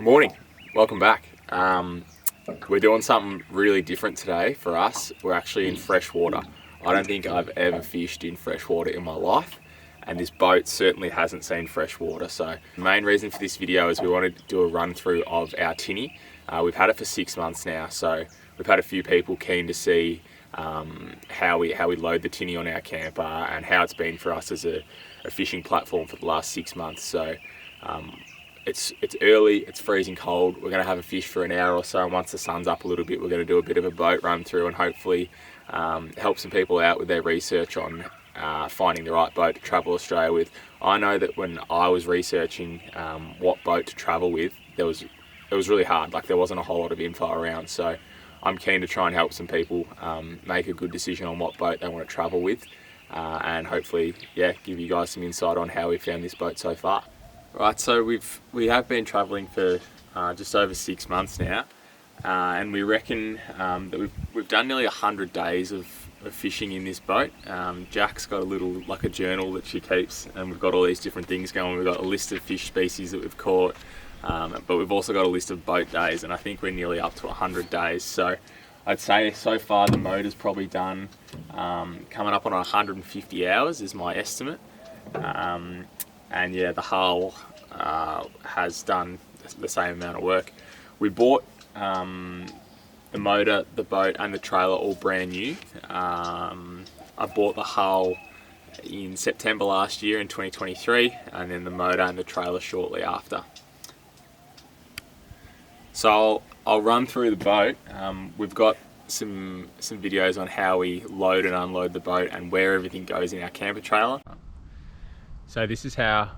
Morning, welcome back. We're doing something really different today for us. We're actually in fresh water. I don't think I've ever fished in fresh water in my life, and this boat certainly hasn't seen fresh water. So the main reason for this video is we wanted to do a run through of our tinny. We've had it for 6 months now, so we've had a few people keen to see how we load the tinny on our camper and how it's been for us as a fishing platform for the last 6 months. So it's early, it's freezing cold. We're going to have a fish for an hour or so, and once the sun's up a little bit, we're going to do a bit of a boat run through and hopefully help some people out with their research on finding the right boat to travel Australia with. I know that when I was researching what boat to travel with, it was really hard. Like, there wasn't a whole lot of info around, so I'm keen to try and help some people make a good decision on what boat they want to travel with, and hopefully, give you guys some insight on how we found this boat so far. Right, so we have been travelling for just over 6 months now, and we reckon that we've done nearly 100 days of fishing in this boat. Jack's got a journal that she keeps, and we've got all these different things going. We've got a list of fish species that we've caught, but we've also got a list of boat days, and I think we're nearly up to 100 days. So I'd say so far the motor's probably done coming up on 150 hours is my estimate. And yeah, the hull has done the same amount of work. We bought the motor, the boat and the trailer all brand new. I bought the hull in September last year in 2023, and then the motor and the trailer shortly after. So I'll run through the boat. We've got some videos on how we load and unload the boat and where everything goes in our camper trailer. So this is how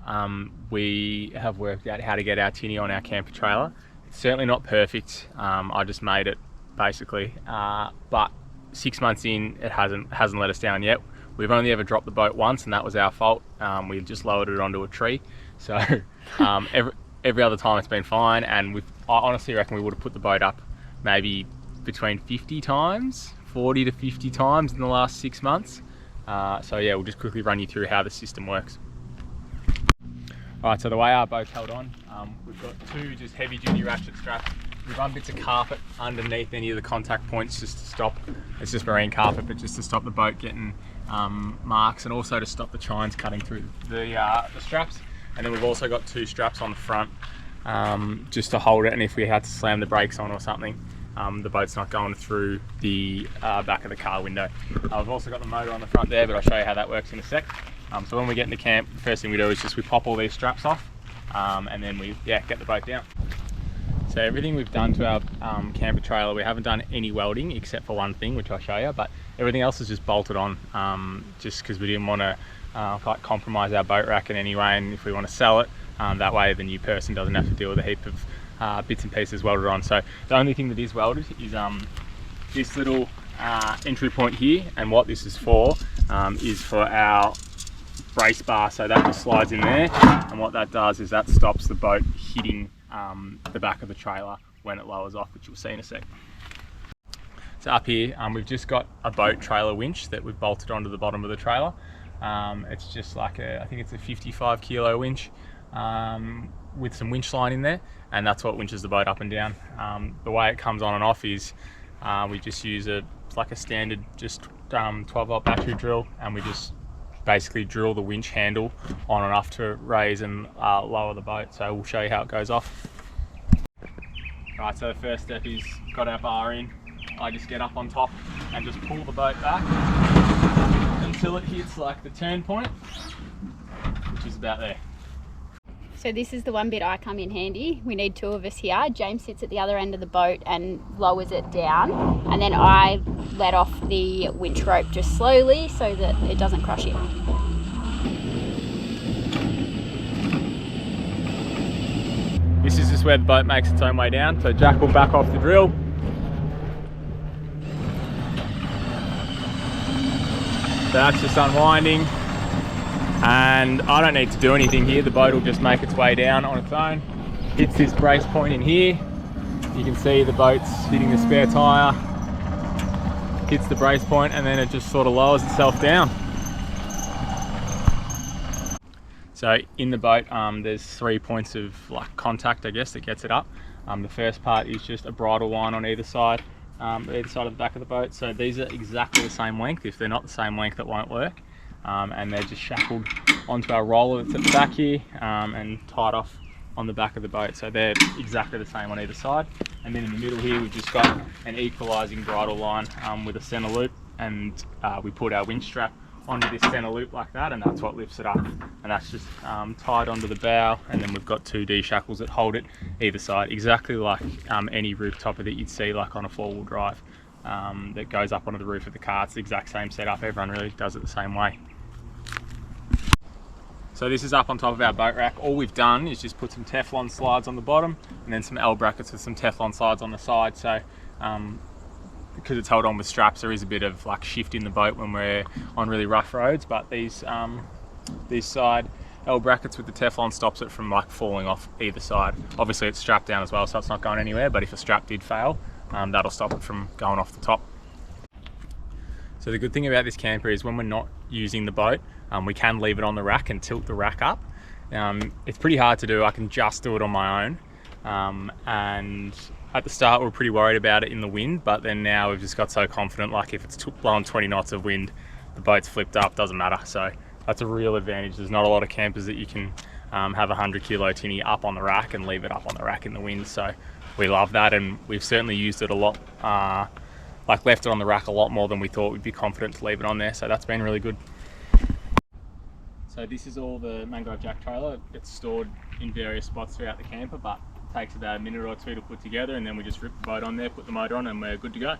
we have worked out how to get our tinny on our camper trailer. It's certainly not perfect. I just made it basically, but 6 months in, it hasn't let us down yet. We've only ever dropped the boat once, and that was our fault. We just lowered it onto a tree. So every other time it's been fine, and I honestly reckon we would have put the boat up maybe between 40 to 50 times in the last 6 months. So yeah, we'll just quickly run you through how the system works. Alright, so the way our boat's held on, we've got two just heavy duty ratchet straps. We've run bits of carpet underneath any of the contact points just to stop, it's just marine carpet, but just to stop the boat getting marks, and also to stop the chines cutting through the straps. And then we've also got two straps on the front just to hold it, and if we had to slam the brakes on or something, the boat's not going through the back of the car window. I've also got the motor on the front there, but I'll show you how that works in a sec. So when we get into camp, the first thing we do is we pop all these straps off, and then we get the boat down. So everything we've done to our camper trailer, we haven't done any welding except for one thing, which I'll show you, but everything else is just bolted on, just because we didn't want to compromise our boat rack in any way, and if we want to sell it, that way the new person doesn't have to deal with a heap of bits and pieces welded on. So the only thing that is welded is this little entry point here, and what this is for our brace bar. So that just slides in there, and what that does is that stops the boat hitting the back of the trailer when it lowers off, which you'll see in a sec. So up here we've just got a boat trailer winch that we've bolted onto the bottom of the trailer. It's just like I think it's a 55 kilo winch with some winch line in there, and that's what winches the boat up and down. The way it comes on and off is we just use a standard 12 volt battery drill, and we just basically drill the winch handle on and off to raise and lower the boat. So we'll show you how it goes off. Right, so the first step is got our bar in. I just get up on top and just pull the boat back until it hits the turn point, which is about there. So this is the one bit I come in handy. We need two of us here. James sits at the other end of the boat and lowers it down, and then I let off the winch rope just slowly so that it doesn't crush it. This is just where the boat makes its own way down, so Jack will back off the drill. So that's just unwinding, and I don't need to do anything here. The boat will just make its way down on its own. Hits this brace point in here. You can see the boat's hitting the spare tyre, hits the brace point, and then it just sort of lowers itself down. So in the boat, there's 3 points of like contact, I guess, that gets it up. The first part is just a bridle line on either side of the back of the boat. So these are exactly the same length. If they're not the same length, it won't work. And they're just shackled onto our roller that's at the back here and tied off on the back of the boat. So they're exactly the same on either side. And then in the middle here, we've just got an equalising bridle line with a centre loop, and we put our winch strap onto this centre loop like that, and that's what lifts it up. And that's just tied onto the bow, and then we've got 2 D shackles that hold it either side, exactly like any rooftopper that you'd see like on a 4-wheel drive that goes up onto the roof of the car. It's the exact same setup. Everyone really does it the same way. So this is up on top of our boat rack. All we've done is just put some Teflon slides on the bottom and then some L brackets with some Teflon slides on the side. So because it's held on with straps, there is a bit of like shift in the boat when we're on really rough roads, but these side L brackets with the Teflon stops it from like falling off either side. Obviously it's strapped down as well, so it's not going anywhere, but if a strap did fail, that'll stop it from going off the top. So the good thing about this camper is when we're not using the boat, we can leave it on the rack and tilt the rack up. It's pretty hard to do. I can just do it on my own. And at the start we were pretty worried about it in the wind, but then now we've just got so confident, like if it's blowing 20 knots of wind, the boat's flipped up, doesn't matter. So that's a real advantage. There's not a lot of campers that you can have a 100 kilo tinny up on the rack and leave it up on the rack in the wind. So we love that, and we've certainly used it a lot, like left it on the rack a lot more than we thought we'd be confident to leave it on there. So that's been really good. So this is all the mangrove jack trailer. It's stored in various spots throughout the camper, but it takes about a minute or 2 to put together, and then we just rip the boat on there, put the motor on, and we're good to go.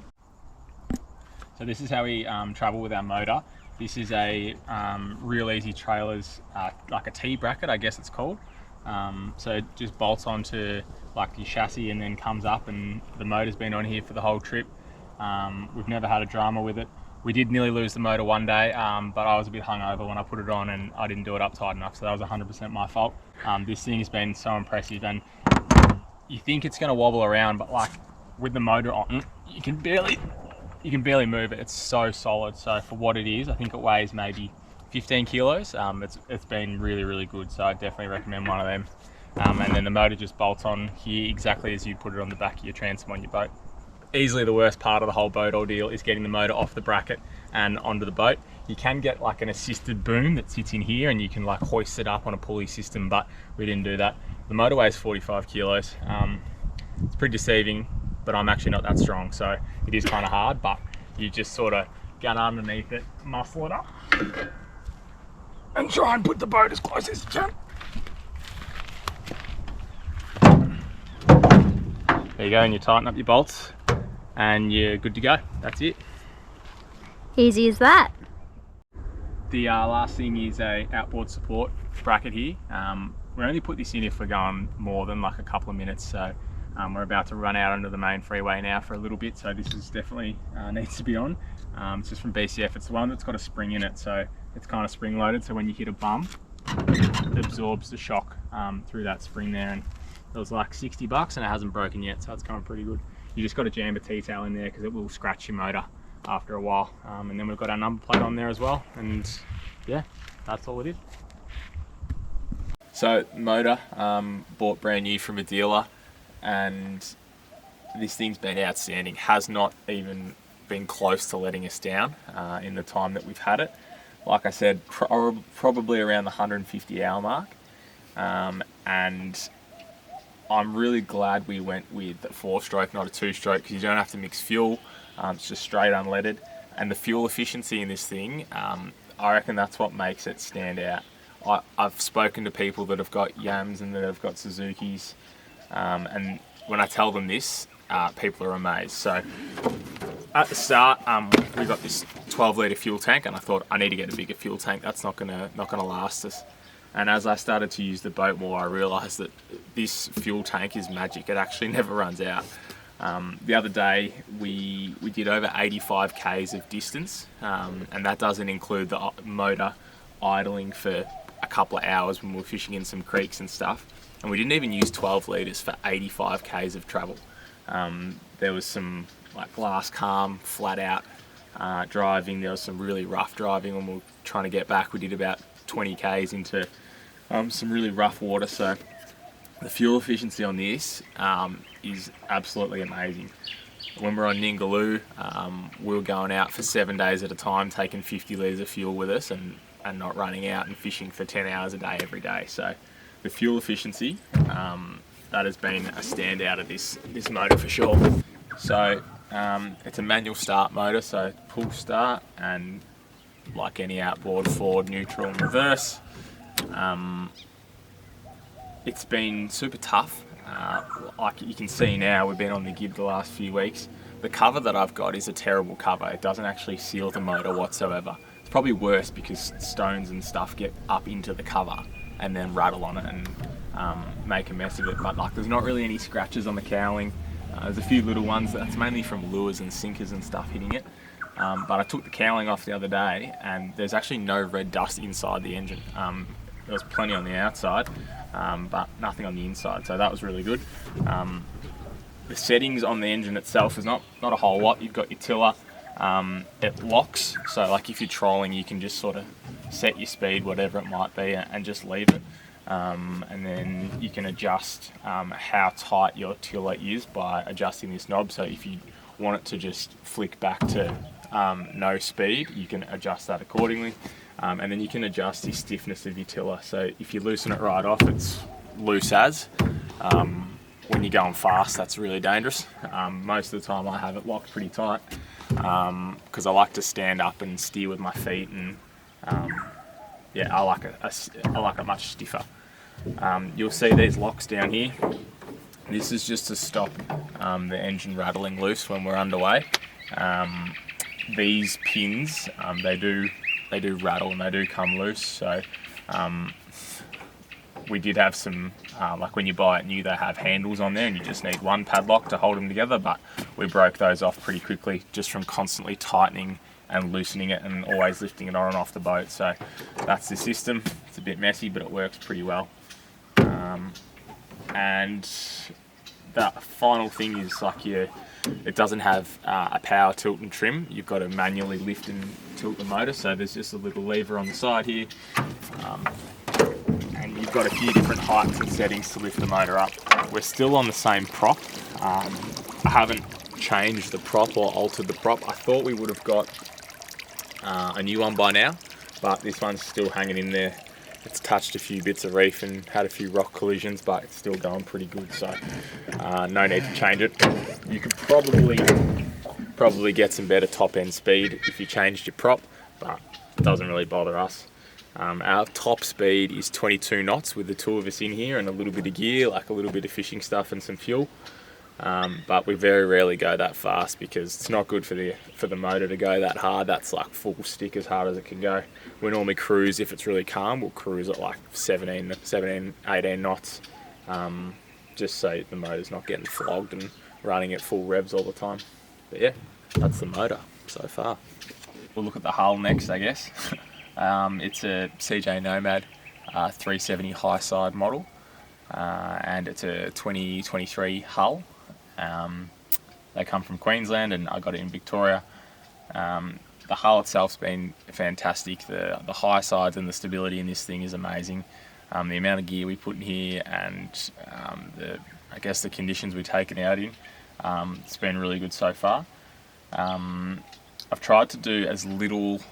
So this is how we travel with our motor. This is a Real Easy Trailers, like a T-bracket, I guess it's called. So it just bolts onto like your chassis and then comes up, and the motor's been on here for the whole trip. We've never had a drama with it. We did nearly lose the motor one day, but I was a bit hungover when I put it on and I didn't do it up tight enough, so that was 100% my fault. This thing has been so impressive, and you think it's going to wobble around, but like with the motor on, you can barely move it. It's so solid. So for what it is, I think it weighs maybe 15 kilos. It's been really, really good, so I definitely recommend one of them. And then the motor just bolts on here exactly as you put it on the back of your transom on your boat. Easily the worst part of the whole boat ordeal is getting the motor off the bracket and onto the boat. You can get like an assisted boom that sits in here and you can like hoist it up on a pulley system, but we didn't do that. The motor weighs 45 kilos. It's pretty deceiving, but I'm actually not that strong, so it is kind of hard, but you just sort of get underneath it, muscle it up, and try and put the boat as close as you can. There you go, and you tighten up your bolts and you're good to go. That's it. Easy as that. The last thing is a outboard support bracket here. We only put this in if we're going more than like a couple of minutes, so we're about to run out onto the main freeway now for a little bit, so this is definitely needs to be on. It's just from BCF. It's the one that's got a spring in it, so it's kind of spring loaded, so when you hit a bump, it absorbs the shock through that spring there, and it was like $60 and it hasn't broken yet, so it's going pretty good. You just got to jam a T-tail in there because it will scratch your motor after a while. And then we've got our number plate on there as well, and yeah, that's all it is. So motor, bought brand new from a dealer, and this thing's been outstanding. Has not even been close to letting us down in the time that we've had it. Like I said, probably around the 150 hour mark, and I'm really glad we went with a 4-stroke, not a 2-stroke, because you don't have to mix fuel. It's just straight unleaded, and the fuel efficiency in this thing, I reckon that's what makes it stand out. I've spoken to people that have got Yams and that have got Suzukis, and when I tell them this, people are amazed. So at the start, we got this 12-litre fuel tank, and I thought I need to get a bigger fuel tank. That's not gonna last us. And as I started to use the boat more, I realised that this fuel tank is magic. It actually never runs out. The other day, we did over 85 Ks of distance, and that doesn't include the motor idling for a couple of hours when we were fishing in some creeks and stuff. And we didn't even use 12 litres for 85 Ks of travel. There was some like glass calm, flat out driving. There was some really rough driving when we were trying to get back. We did about 20 Ks into some really rough water, so the fuel efficiency on this is absolutely amazing. When we're on Ningaloo, we were going out for 7 days at a time, taking 50 litres of fuel with us and not running out and fishing for 10 hours a day every day. So the fuel efficiency, that has been a standout of this motor for sure. So it's a manual start motor, so pull start, and like any outboard, forward, neutral and reverse. It's been super tough. Like you can see now, we've been on the gib the last few weeks. The cover that I've got is a terrible cover. It doesn't actually seal the motor whatsoever. It's probably worse because stones and stuff get up into the cover and then rattle on it and make a mess of it. But like, there's not really any scratches on the cowling. There's a few little ones. That's mainly from lures and sinkers and stuff hitting it. But I took the cowling off the other day and there's actually no red dust inside the engine. There was plenty on the outside, but nothing on the inside, so that was really good. The settings on the engine itself is not a whole lot. You've got your tiller, it locks, so like if you're trolling you can just sort of set your speed, whatever it might be, and just leave it. And then you can adjust how tight your tiller is by adjusting this knob, so if you want it to just flick back to no speed, you can adjust that accordingly. And then you can adjust the stiffness of your tiller, so if you loosen it right off, it's loose as. When you're going fast, that's really dangerous. Most of the time I have it locked pretty tight because I like to stand up and steer with my feet, and yeah, I like it much stiffer. You'll see these locks down here. This is just to stop the engine rattling loose when we're underway. These pins, they do rattle and they do come loose, so we did have some, like when you buy it new, they have handles on there and you just need one padlock to hold them together, but we broke those off pretty quickly just from constantly tightening and loosening it and always lifting it on and off the boat. So that's the system. It's a bit messy, but it works pretty well. And the final thing is like it doesn't have a power tilt and trim. You've got to manually lift and tilt the motor, so there's just a little lever on the side here, and you've got a few different heights and settings to lift the motor up. We're still on the same prop. I haven't changed the prop or altered the prop. I thought we would have got a new one by now, but this one's still hanging in there. It's touched a few bits of reef and had a few rock collisions, but it's still going pretty good, so no need to change it. You could probably get some better top end speed if you changed your prop, but it doesn't really bother us. Our top speed is 22 knots with the two of us in here and a little bit of gear, like a little bit of fishing stuff and some fuel. But we very rarely go that fast because it's not good for the motor to go that hard. That's like full stick as hard as it can go. We normally cruise, if it's really calm, we'll cruise at like 17, 18 knots, just so the motor's not getting flogged and running at full revs all the time. But yeah, that's the motor so far. We'll look at the hull next, I guess. It's a Sea Jay Nomad 370 high side model, and it's a 2023 hull. They come from Queensland and I got it in Victoria. The hull itself's been fantastic. The high sides and the stability in this thing is amazing. The amount of gear we put in here and I guess the conditions we take it out in, it's been really good so far. I've tried to do as little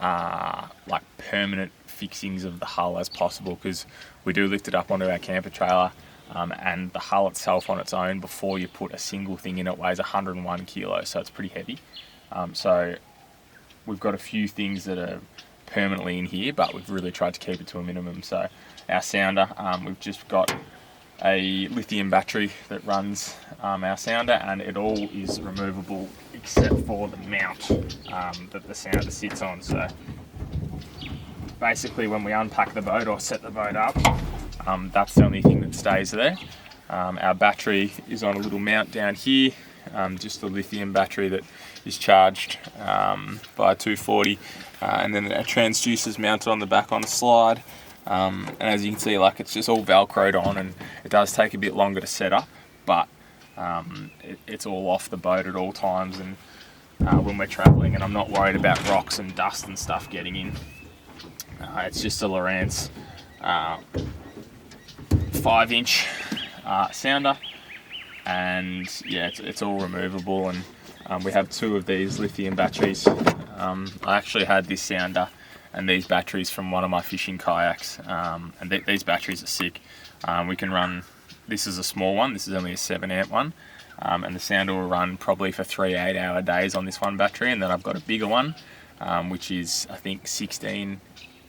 like permanent fixings of the hull as possible because we do lift it up onto our camper trailer. And the hull itself on its own, before you put a single thing in it, weighs 101 kilos, so it's pretty heavy. So we've got a few things that are permanently in here, but we've really tried to keep it to a minimum. So our sounder, we've just got a lithium battery that runs our sounder, and it all is removable except for the mount that the sounder sits on. So basically when we unpack the boat or set the boat up, that's the only thing that stays there. Our battery is on a little mount down here, just a lithium battery that is charged by a 240, and then a transducer's mounted on the back on a slide. And as you can see, like, it's just all velcroed on, and it does take a bit longer to set up, but it's all off the boat at all times and when we're travelling, and I'm not worried about rocks and dust and stuff getting in. It's just a Lowrance 5-inch sounder, and yeah, it's all removable, and we have 2 of these lithium batteries. I actually had this sounder and these batteries from one of my fishing kayaks, and these batteries are sick. We can run, this is a small one, this is only a 7 amp one, and the sounder will run probably for 3 8-hour days on this one battery, and then I've got a bigger one, which is I think 16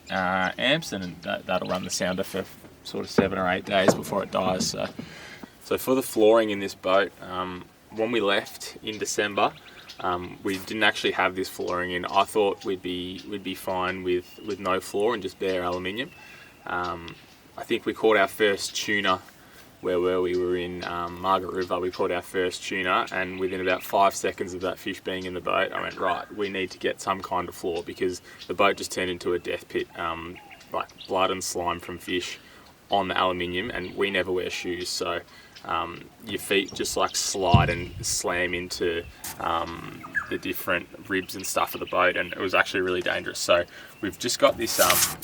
amps, and that'll run the sounder for sort of 7 or 8 days before it dies. So for the flooring in this boat, when we left in December, we didn't actually have this flooring in. I thought we'd be fine with no floor and just bare aluminium. I think we caught our first tuna. Where were we? We were in Margaret River. We caught our first tuna, and within about 5 seconds of that fish being in the boat, I went, right, we need to get some kind of floor, because the boat just turned into a death pit, like blood and slime from fish on the aluminium, and we never wear shoes, so your feet just like slide and slam into the different ribs and stuff of the boat, and it was actually really dangerous. So we've just got this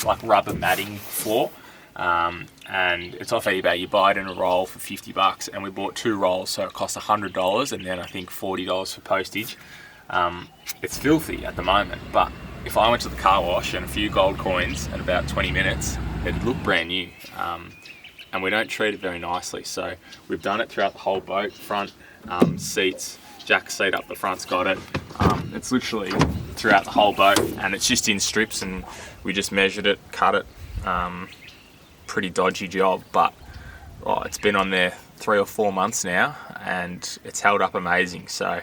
like rubber matting floor, and it's off eBay. You buy it in a roll for $50, and we bought 2 rolls, so it cost $100, and then I think $40 for postage. It's filthy at the moment, but if I went to the car wash and a few gold coins in about 20 minutes, it'd look brand new. And we don't treat it very nicely, so we've done it throughout the whole boat. Front seats, Jack's seat up the front's got it. It's literally throughout the whole boat, and it's just in strips, and we just measured it, cut it. Pretty dodgy job, but it's been on there 3 or 4 months now, and it's held up amazing. So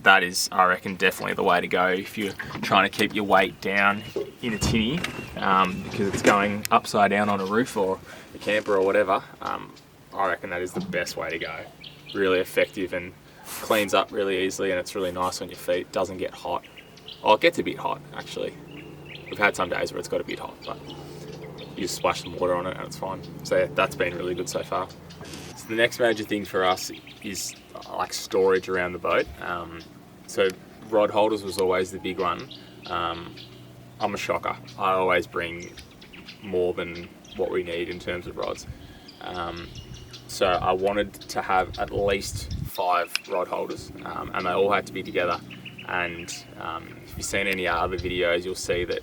that is, I reckon, definitely the way to go if you're trying to keep your weight down in a tinny, because it's going upside down on a roof or a camper or whatever. I reckon that is the best way to go. Really effective and cleans up really easily, and it's really nice on your feet. Doesn't get hot. Oh, it gets a bit hot actually. We've had some days where it's got a bit hot, but you just splash some water on it and it's fine. So yeah, that's been really good so far. So the next major thing for us is like storage around the boat. So rod holders was always the big one. I'm a shocker. I always bring more than what we need in terms of rods. So I wanted to have at least 5 rod holders, and they all had to be together. And if you've seen any other videos, you'll see that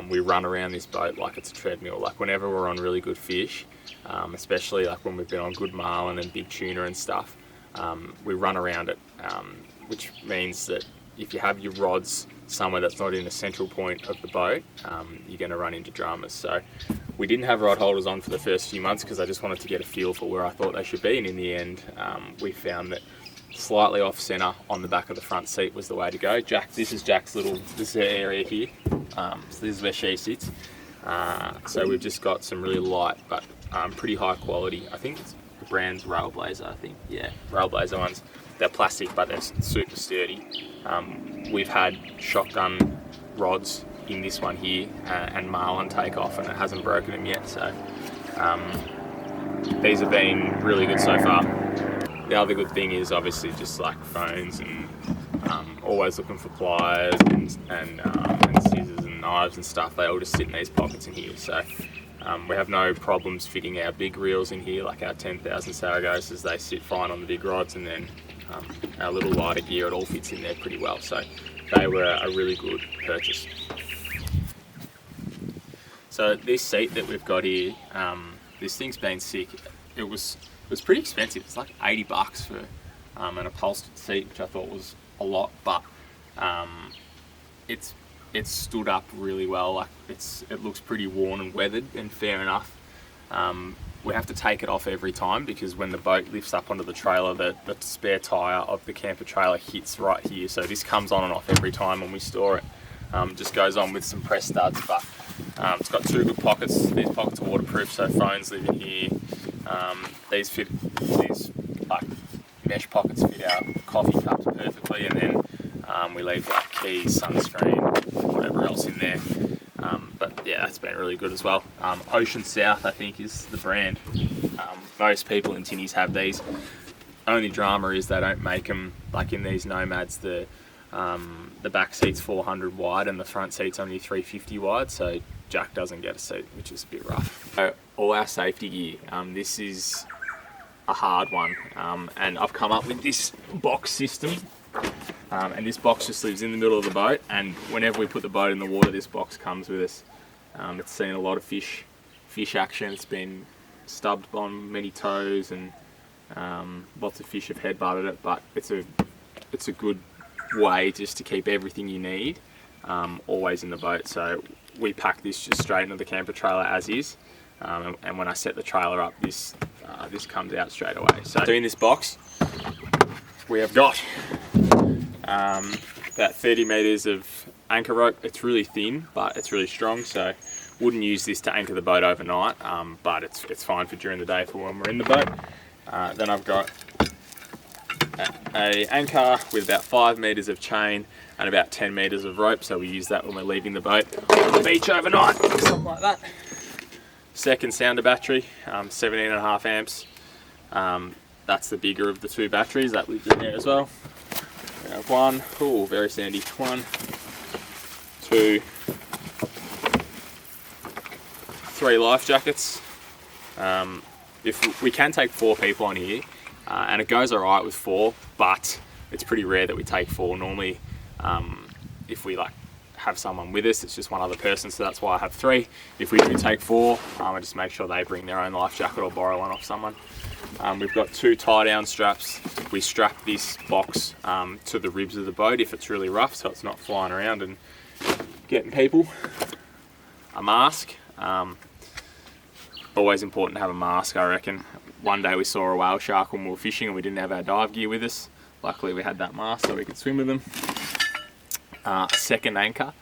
we run around this boat like it's a treadmill. Like whenever we're on really good fish, especially like when we've been on good marlin and big tuna and stuff, we run around it, which means that if you have your rods somewhere that's not in a central point of the boat, you're going to run into dramas. So we didn't have rod holders on for the first few months because I just wanted to get a feel for where I thought they should be, and in the end we found that slightly off centre on the back of the front seat was the way to go. This is Jack's this is her area here, so this is where she sits. So we've just got some really light but pretty high quality, I think it's the brand's Railblazer, I think, yeah, Railblazer ones. They're plastic but they're super sturdy. We've had shotgun rods in this one here and marlin take off, and it hasn't broken them yet, so these have been really good so far. The other good thing is obviously just like phones and always looking for pliers and scissors and knives and stuff. They all just sit in these pockets in here, so we have no problems fitting our big reels in here, like our 10,000 Saragosas. They sit fine on the big rods, and then our little lighter gear, it all fits in there pretty well, so they were a really good purchase. So this seat that we've got here, this thing's been sick. It was pretty expensive. It's like $80 for an upholstered seat, which I thought was a lot, but it's stood up really well. Like it looks pretty worn and weathered, and fair enough. We have to take it off every time because when the boat lifts up onto the trailer, the spare tyre of the camper trailer hits right here. So this comes on and off every time when we store it. Just goes on with some press studs, but it's got 2 good pockets. These pockets are waterproof, so phones live in here. These like mesh pockets fit our coffee cups perfectly, and then we leave like keys, sunscreen, whatever else in there. But yeah, that's been really good as well. Ocean South, I think, is the brand. Most people in tinnies have these. Only drama is they don't make them like in these Nomads. The back seat's 400 wide and the front seat's only 350 wide, so Jack doesn't get a seat, which is a bit rough. So all our safety gear, this is a hard one, and I've come up with this box system, and this box just lives in the middle of the boat, and whenever we put the boat in the water, this box comes with us. It's seen a lot of fish action. It's been stubbed on many toes, and lots of fish have headbutted it, but it's a good way just to keep everything you need always in the boat. So we pack this just straight into the camper trailer as is, and when I set the trailer up, this comes out straight away. So in this box we have got about 30 meters of anchor rope. It's really thin, but it's really strong, so wouldn't use this to anchor the boat overnight, but it's fine for during the day for when we're in the boat. Then I've got a anchor with about 5 meters of chain and about 10 meters of rope, so we use that when we're leaving the boat on the beach overnight, something like that. Second sounder battery, 17.5 amps. That's the bigger of the two batteries, that lives in there as well. We have one, oh, very sandy, 1, 2, 3 life jackets. If we can take 4 people on here, and it goes alright with 4, but it's pretty rare that we take 4. Normally, if we have someone with us, it's just one other person, so that's why I have 3. If we do take 4, I just make sure they bring their own life jacket or borrow one off someone. We've got 2 tie-down straps. We strap this box to the ribs of the boat if it's really rough, so it's not flying around and getting people. A mask. Always important to have a mask, I reckon. One day we saw a whale shark when we were fishing and we didn't have our dive gear with us. Luckily we had that mask so we could swim with them. A second anchor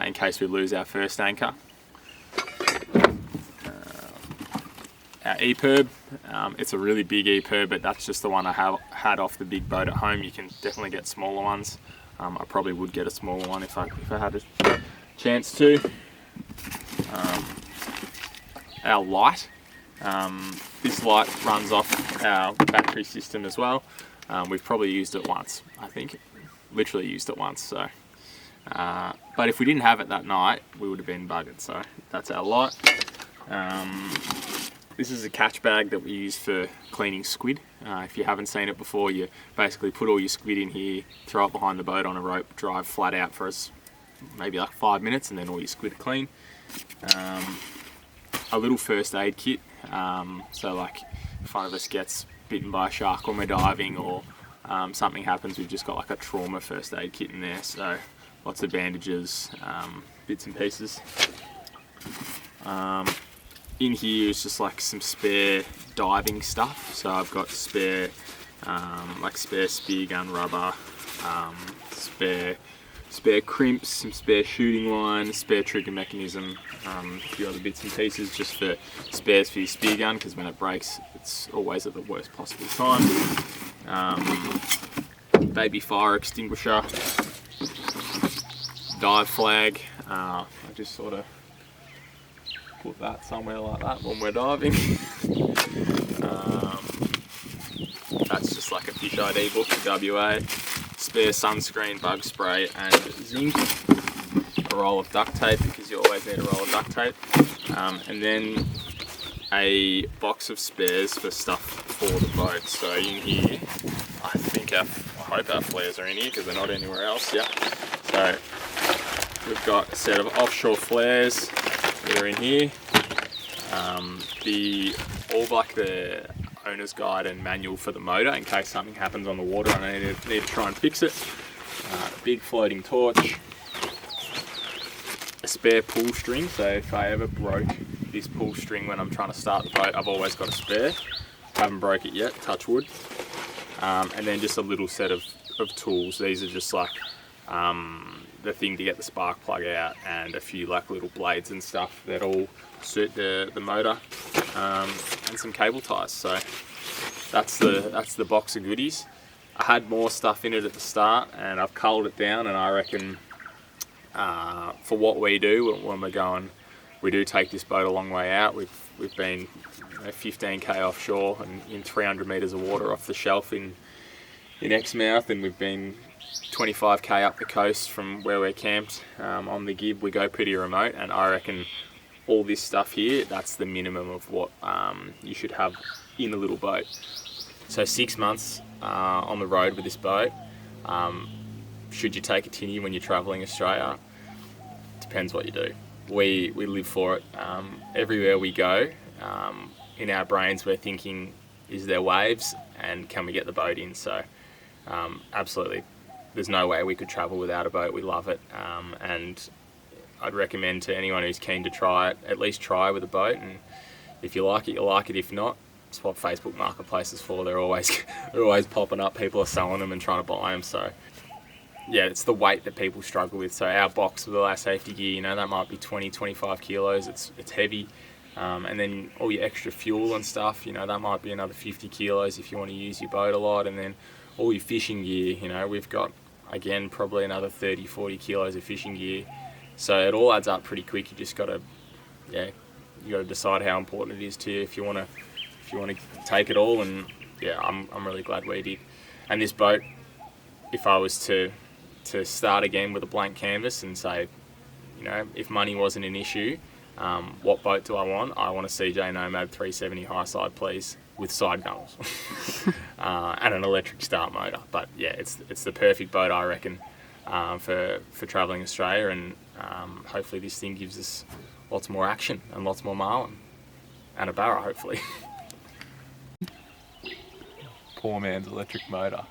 in case we lose our first anchor. Our EPIRB, it's a really big EPIRB, but that's just the one I had off the big boat at home. You can definitely get smaller ones. I probably would get a smaller one if I had a chance to. Our light, this light runs off our battery system as well. We've probably used it once, I think, literally used it once. So, but if we didn't have it that night, we would have been buggered. So that's our light. This is a catch bag that we use for cleaning squid. If you haven't seen it before, you basically put all your squid in here, throw it behind the boat on a rope, drive flat out for us, maybe 5 minutes, and then all your squid are clean. A little first aid kit, so if one of us gets bitten by a shark when we're diving, or something happens, we've just got a trauma first aid kit in there, so lots of bandages, bits and pieces. In here is just some spare diving stuff, so I've got spare spare spear gun rubber, spare crimps, some spare shooting line, spare trigger mechanism, a few other bits and pieces just for spares for your spear gun, because when it breaks it's always at the worst possible time. Baby fire extinguisher, dive flag. I just sort of put that somewhere like that when we're diving. That's just a fish ID book for WA. Spare sunscreen, bug spray and zinc. A roll of duct tape, because you always need a roll of duct tape. And then a box of spares for stuff for the boat. So in here, I hope our flares are in here because they're not anywhere else. Yeah. So we've got a set of offshore flares that are in here. The owner's guide and manual for the motor in case something happens on the water and I need to try and fix it. Big floating torch. A spare pull string, so if I ever broke this pull string when I'm trying to start the boat, I've always got a spare. Haven't broke it yet, touch wood. And then just a little set of tools. These are just the thing to get the spark plug out, and a few little blades and stuff that all suit the motor, and some cable ties. So that's the box of goodies. I had more stuff in it at the start and I've culled it down, and I reckon for what we do when we're going, we do take this boat a long way out. We've been 15k offshore and in 300 meters of water off the shelf in in Exmouth, and we've been 25k up the coast from where we're camped on the Gib. We go pretty remote, and I reckon all this stuff here, that's the minimum of what you should have in a little boat. So 6 months on the road with this boat. Should you take a tinny when you're travelling Australia? Depends what you do. We live for it. Everywhere we go, in our brains we're thinking, is there waves and can we get the boat in? So absolutely, there's no way we could travel without a boat. We love it, and I'd recommend to anyone who's keen to try it, at least try with a boat, and if you like it, you like it. If not, it's what Facebook Marketplace is for. They're always popping up. People are selling them and trying to buy them. So yeah, it's the weight that people struggle with. So our box with all our safety gear, you know, that might be 20-25 kilos. It's heavy. And then all your extra fuel and stuff, you know, that might be another 50 kilos if you want to use your boat a lot. And then all your fishing gear, you know, we've got, again, probably another 30-40 kilos of fishing gear. So it all adds up pretty quick. You just got to, yeah, you got to decide how important it is to you if you want to take it all. And yeah, I'm really glad we did. And this boat, if I was to start again with a blank canvas and say, you know, if money wasn't an issue, what boat do I want? I want a Sea Jay Nomad 370 high side, please, with side gunnels and an electric start motor. But yeah, it's the perfect boat, I reckon, for travelling Australia, and hopefully this thing gives us lots more action and lots more marlin and a barra, hopefully. Poor man's electric motor.